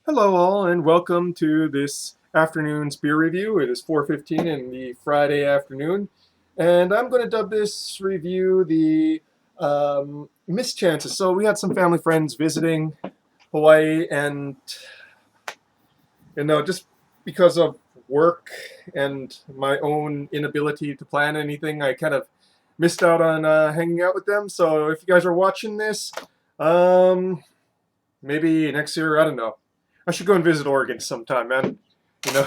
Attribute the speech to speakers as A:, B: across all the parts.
A: Hello all and welcome to this afternoon's beer review. It is 4:15 in the Friday afternoon and I'm going to dub this review the mischances. So we had some family friends visiting Hawaii and just because of work and my own inability to plan anything, I kind of missed out on hanging out with them. So if you guys are watching this, um, maybe next year, I don't know. I should go and visit Oregon sometime, man. You know,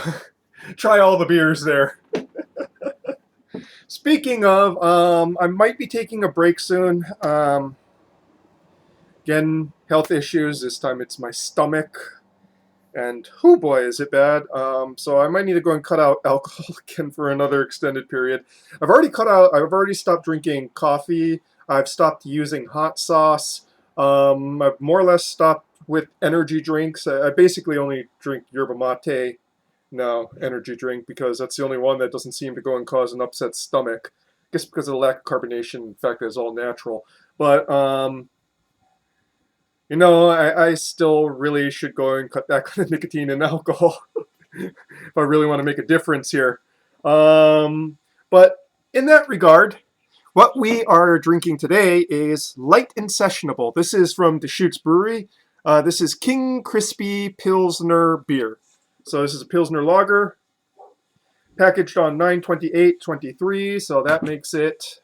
A: try all the beers there. Speaking of, I might be taking a break soon. Again, health issues. This time it's my stomach. And oh boy, is it bad. So I might need to go and cut out alcohol again for another extended period. I've already stopped drinking coffee. I've stopped using hot sauce. I've more or less stopped with energy drinks. I basically only drink yerba mate now, energy drink, because that's the only one that doesn't seem to go and cause an upset stomach. I guess because of the lack of carbonation, in fact, it's all natural. But I still really should go and cut back on the nicotine and alcohol if I really want to make a difference here. But in that regard, what we are drinking today is light and sessionable. This is from Deschutes Brewery. This is King Crispy Pilsner beer. So this is a Pilsner lager, packaged on 9/28/23. So that makes it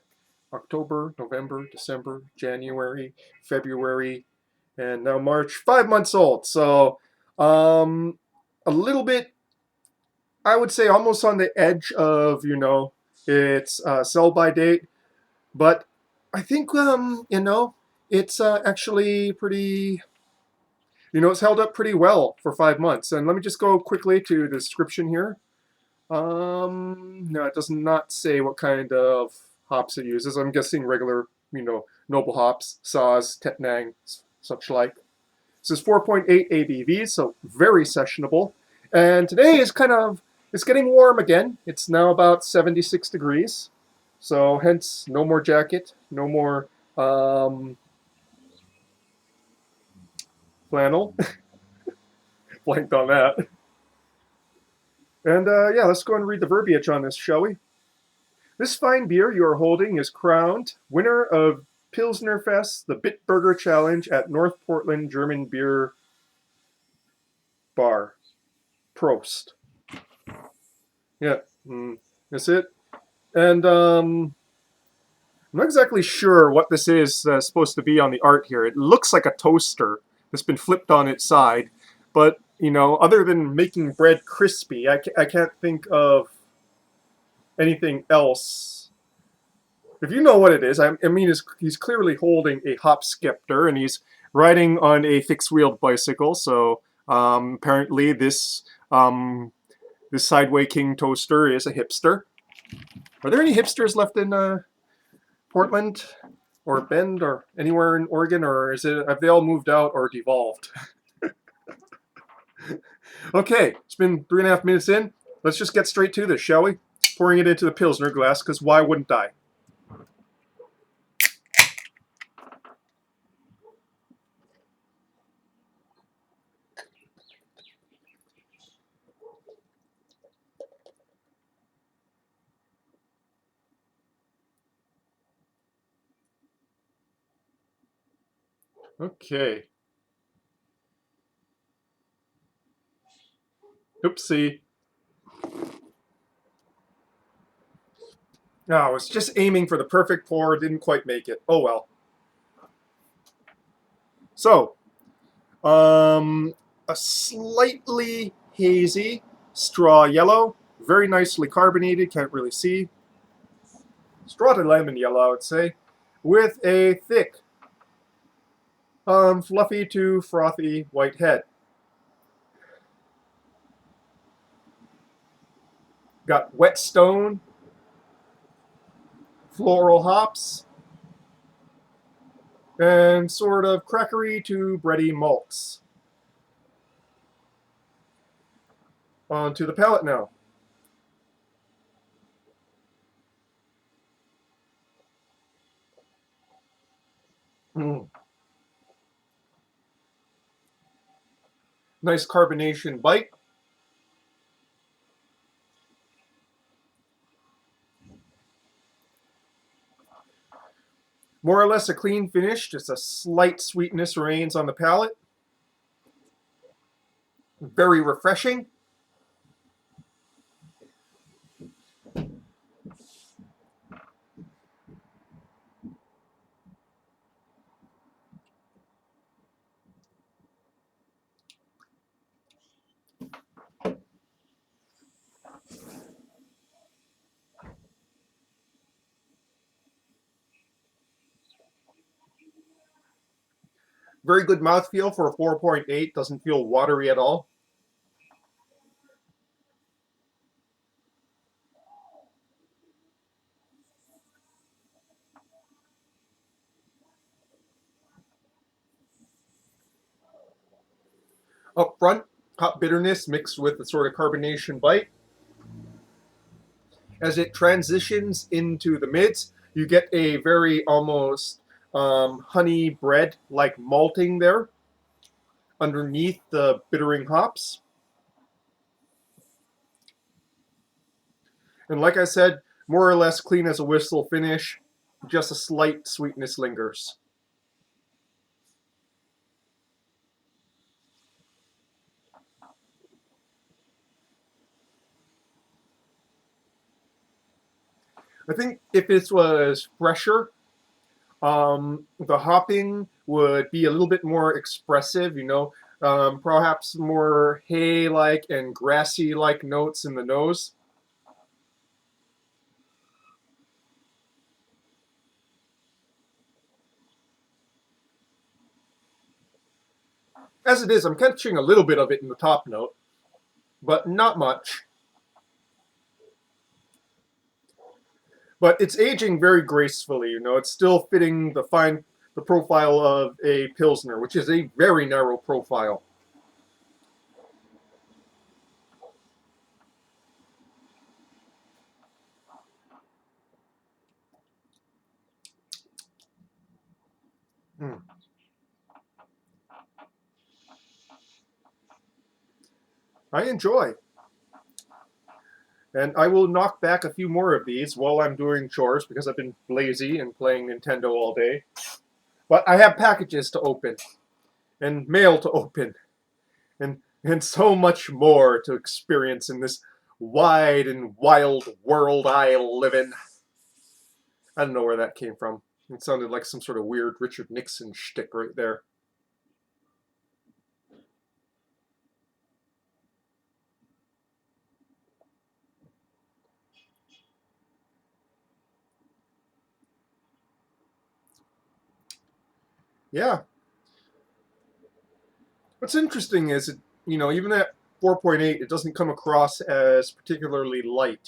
A: October, November, December, January, February, and now March. 5 months old. So a little bit, I would say, almost on the edge of its sell by date, but I think it's actually pretty. It's held up pretty well for 5 months. And let me just go quickly to the description here. No, it does not say what kind of hops it uses. I'm guessing regular, noble hops, Saaz, Tettnang, such like. This is 4.8 ABV, so very sessionable. And today is it's getting warm again. It's now about 76 degrees. So hence, no more jacket, no more flannel. Blanked on that. And yeah, let's go and read the verbiage on this, shall we? This fine beer you are holding is crowned winner of Pilsner Fest, the Bitburger Challenge at North Portland German Beer Bar. Prost. Yeah, that's it. And I'm not exactly sure what this is supposed to be on the art here. It looks like a toaster that's been flipped on its side, but other than making bread crispy, I can't think of anything else. If you know what it is, I mean, he's clearly holding a hop skepter and he's riding on a fixed-wheeled bicycle. So apparently, this Sideway King toaster is a hipster. Are there any hipsters left in Portland or Bend or anywhere in Oregon, or have they all moved out or devolved? Okay, it's been 3.5 minutes in. Let's just get straight to this, shall we? Pouring it into the Pilsner glass, because why wouldn't I? Okay. Oopsie. No, I was just aiming for the perfect pour, didn't quite make it. Oh well. So, a slightly hazy straw yellow, very nicely carbonated, can't really see. Straw to lemon yellow, I would say, with a thick, fluffy to frothy white head. Got whetstone, floral hops, and sort of crackery to bready malts. Onto the palate now. Mm. Nice carbonation bite. More or less a clean finish, just a slight sweetness remains on the palate. Very refreshing. Very good mouthfeel for a 4.8. Doesn't feel watery at all. Up front, hop bitterness mixed with a sort of carbonation bite. As it transitions into the mids, you get a very almost honey bread like malting there underneath the bittering hops. And like I said, more or less clean as a whistle finish. Just a slight sweetness lingers. I think if this was fresher, the hopping would be a little bit more expressive, perhaps more hay-like and grassy-like notes in the nose. As it is, I'm catching a little bit of it in the top note, but not much. But it's aging very gracefully, it's still fitting the profile of a Pilsner, which is a very narrow profile. Mm. I enjoy. And I will knock back a few more of these while I'm doing chores because I've been lazy and playing Nintendo all day. But I have packages to open and mail to open and so much more to experience in this wide and wild world I live in. I don't know where that came from. It sounded like some sort of weird Richard Nixon shtick right there. Yeah. What's interesting is, even at 4.8, it doesn't come across as particularly light.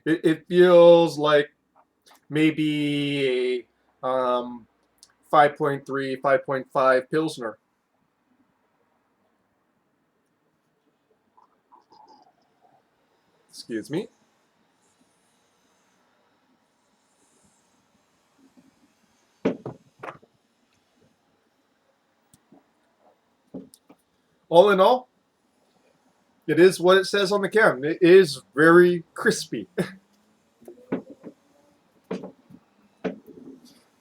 A: It feels like maybe a 5.3, 5.5 Pilsner. Excuse me. All in all, it is what it says on the can. It is very crispy.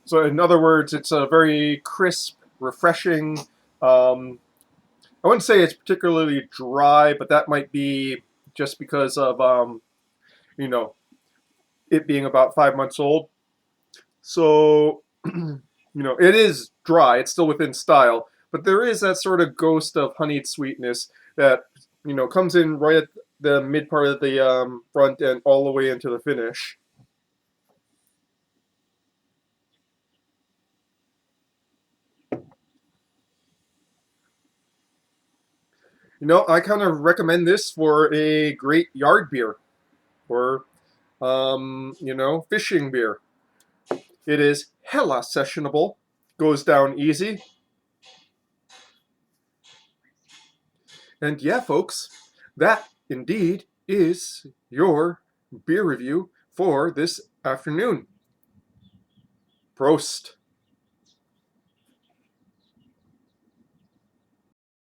A: So in other words, it's a very crisp, refreshing. I wouldn't say it's particularly dry, but that might be just because of you know it being about 5 months old. So it is dry. It's still within style, but there is that sort of ghost of honeyed sweetness that comes in right at the mid part of the front and all the way into the finish. I kind of recommend this for a great yard beer or fishing beer. It is hella sessionable, goes down easy, and yeah, folks, that indeed is your beer review for this afternoon. Prost.